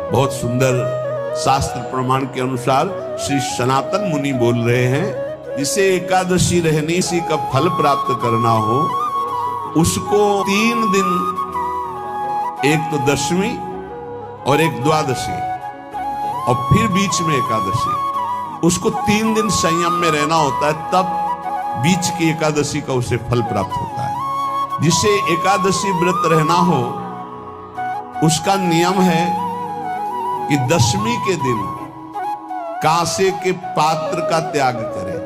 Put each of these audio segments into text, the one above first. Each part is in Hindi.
बहुत सुंदर शास्त्र प्रमाण के अनुसार श्री सनातन मुनि बोल रहे हैं, जिसे एकादशी रहनी सी का फल प्राप्त करना हो, उसको 3 दिन, एक तो दशमी और एक द्वादशी और फिर बीच में एकादशी, उसको 3 दिन संयम में रहना होता है, तब बीच की एकादशी का उसे फल प्राप्त होता है। जिसे एकादशी व्रत रहना हो उसका नियम है कि दशमी के दिन कांसे के पात्र का त्याग करें।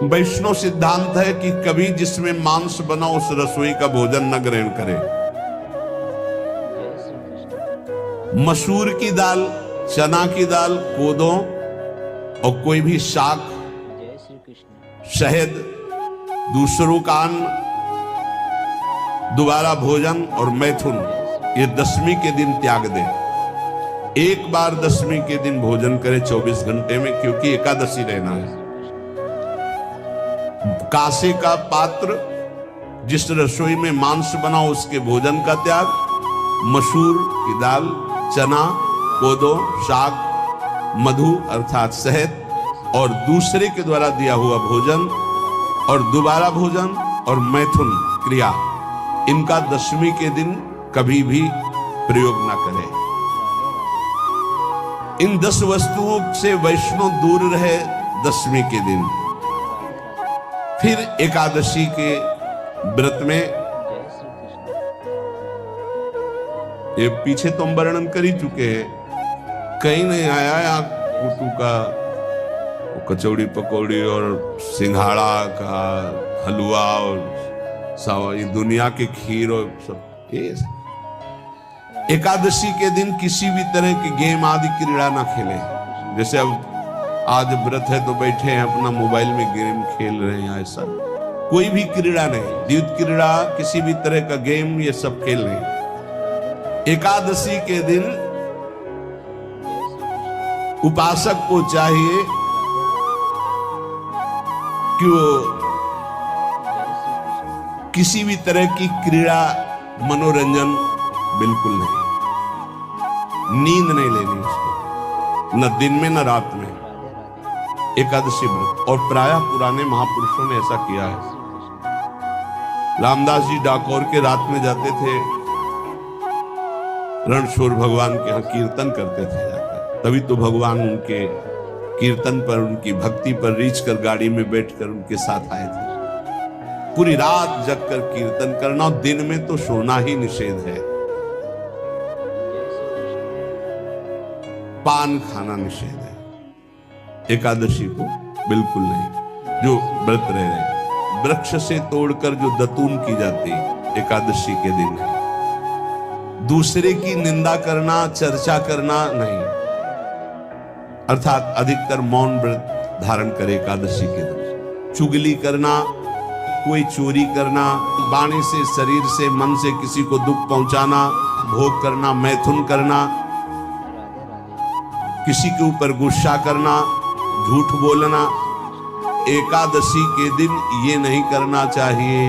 वैष्णव सिद्धांत है कि कभी जिसमें मांस बना उस रसोई का भोजन न ग्रहण करें। मसूर की दाल, चना की दाल, कोदों और कोई भी शाक, शहद, दूसरों का अन्न, दोबारा भोजन और मैथुन, ये दशमी के दिन त्याग दे। एक बार दशमी के दिन भोजन करे 24 घंटे में, क्योंकि एकादशी रहना है। कांसे का पात्र, जिस रसोई में मांस बना उसके भोजन का त्याग, मसूर की दाल, चना, कोदो, शाक, मधु अर्थात शहद और दूसरे के द्वारा दिया हुआ भोजन और दोबारा भोजन और मैथुन क्रिया, इनका दशमी के दिन कभी भी प्रयोग ना करें। इन 10 वस्तुओं से वैष्णव दूर रहे दशमी के दिन। फिर एकादशी के व्रत में, ये पीछे तो हम वर्णन कर ही चुके हैं, कहीं नहीं आया यहाँ कुटू का कचौड़ी पकौड़ी और सिंघाड़ा का हलवा और ये दुनिया के खीर और सब। ये एकादशी के दिन किसी भी तरह की गेम आदि क्रीड़ा ना खेलें। जैसे अब आज व्रत है तो बैठे हैं अपना मोबाइल में गेम खेल रहे हैं, ऐसा कोई भी क्रीड़ा नहीं, द्यूत क्रीड़ा, किसी भी तरह का गेम, ये सब खेल नहीं। एकादशी के दिन उपासक को चाहिए कि वो किसी भी तरह की क्रीड़ा, मनोरंजन बिल्कुल नहीं, नींद नहीं लेनी उसको, न दिन में न रात में, एकादशी व्रत। और प्रायः पुराने महापुरुषों ने ऐसा किया है। रामदास जी डाकोर के रात में जाते थे, रणछोड़ भगवान के यहाँ कीर्तन करते थे जाकर, तभी तो भगवान उनके कीर्तन पर, उनकी भक्ति पर रीछ कर गाड़ी में बैठकर उनके साथ आए थे। पूरी रात जगकर कीर्तन करना, दिन में तो सोना ही निषेध है, पान खाना निषेध है। एकादशी को बिल्कुल नहीं। जो व्रत रह रहे, वृक्ष से तोड़कर जो दतून की जाती एकादशी के दिन है। दूसरे की निंदा करना, चर्चा करना नहीं, अर्थात अधिकतर मौन व्रत धारण करे एकादशी के दिन। चुगली करना, कोई चोरी करना, वाणी से, शरीर से, मन से किसी को दुख पहुंचाना, भोग करना, मैथुन करना, किसी के ऊपर गुस्सा करना, झूठ बोलना, एकादशी के दिन ये नहीं करना चाहिए।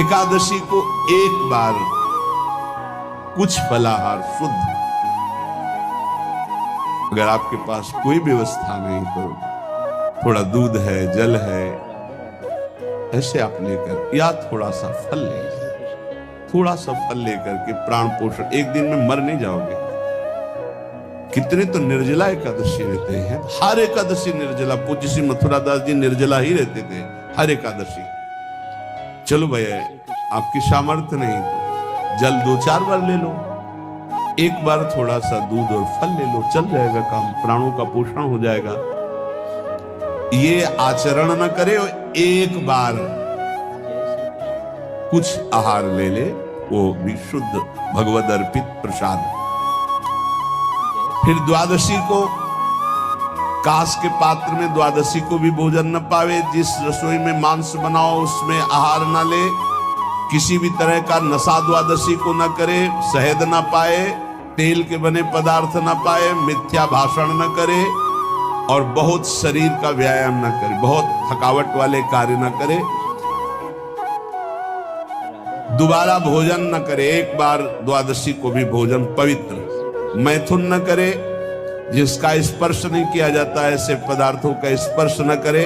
एकादशी को एक बार कुछ फलाहार शुद्ध, अगर आपके पास कोई व्यवस्था नहीं तो थोड़ा दूध है, जल है, ऐसे आप लेकर, या थोड़ा सा फल लेकर, थोड़ा सा फल लेकर के प्राण पोषण, एक दिन में मर नहीं जाओगे। कितने तो निर्जला एकादशी रहते हैं, हर एकादशी निर्जला। पूज्य श्री मथुरा दास जी निर्जला ही रहते थे हर एकादशी। चलो भैया, आपकी सामर्थ्य नहीं तो जल 2-4 बार ले लो, एक बार थोड़ा सा दूध और फल ले लो, चल जाएगा काम, प्राणों का पोषण हो जाएगा। ये आचरण न करे, एक बार कुछ आहार ले ले, वो भी शुद्ध भगवद अर्पित प्रसाद। फिर द्वादशी को कांस के पात्र में द्वादशी को भी भोजन न पावे। जिस रसोई में मांस बनाओ उसमें आहार न ले, किसी भी तरह का नशा द्वादशी को न करे, शहद न पाए, तेल के बने पदार्थ न पाए, मिथ्या भाषण न करे और बहुत शरीर का व्यायाम न करे, बहुत थकावट वाले कार्य न करे। दोबारा भोजन न करे, एक बार द्वादशी को भी भोजन पवित्र, मैथुन न करे, जिसका स्पर्श नहीं किया जाता ऐसे पदार्थों का स्पर्श न करे,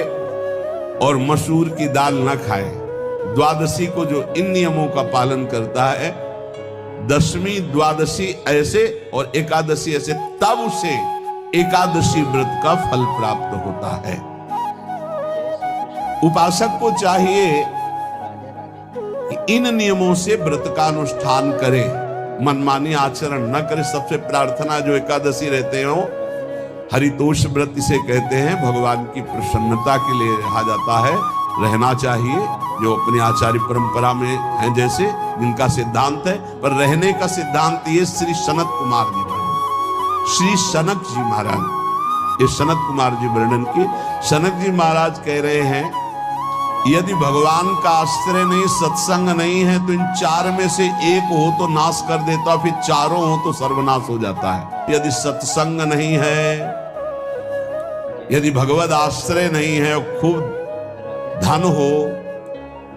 और मसूर की दाल न खाए। द्वादशी को जो इन नियमों का पालन करता है, दशमी द्वादशी ऐसे और एकादशी ऐसे, तब उसे एकादशी व्रत का फल प्राप्त होता है। उपासक को चाहिए कि इन नियमों से व्रत का अनुष्ठान करे, मनमानी आचरण न करे। सबसे प्रार्थना जो एकादशी रहते हो, हरितोष व्रत इसे कहते हैं, भगवान की प्रसन्नता के लिए रहा जाता है, रहना चाहिए, जो अपनी आचार्य परंपरा में हैं जैसे, जिनका सिद्धांत है। पर रहने का सिद्धांत ये श्री सनत कुमार जी वर्णन, श्री सनक जी महाराज, ये सनत कुमार जी वर्णन की। सनक जी महाराज कह रहे हैं, यदि भगवान का आश्रय नहीं, सत्संग नहीं है, तो इन चार में से एक हो तो नाश कर देता, फिर चारों हो तो सर्वनाश हो जाता है। यदि सत्संग नहीं है, यदि भगवद आश्रय नहीं है, खूब धन हो,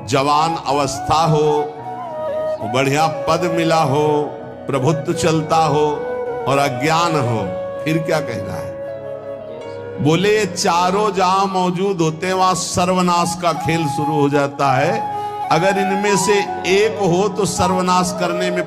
जवान अवस्था हो, बढ़िया पद मिला हो, प्रभुत्व चलता हो और अज्ञान हो, फिर क्या कहना है? बोले चारों जहां मौजूद होते हैं वहां सर्वनाश का खेल शुरू हो जाता है। अगर इनमें से एक हो तो सर्वनाश करने में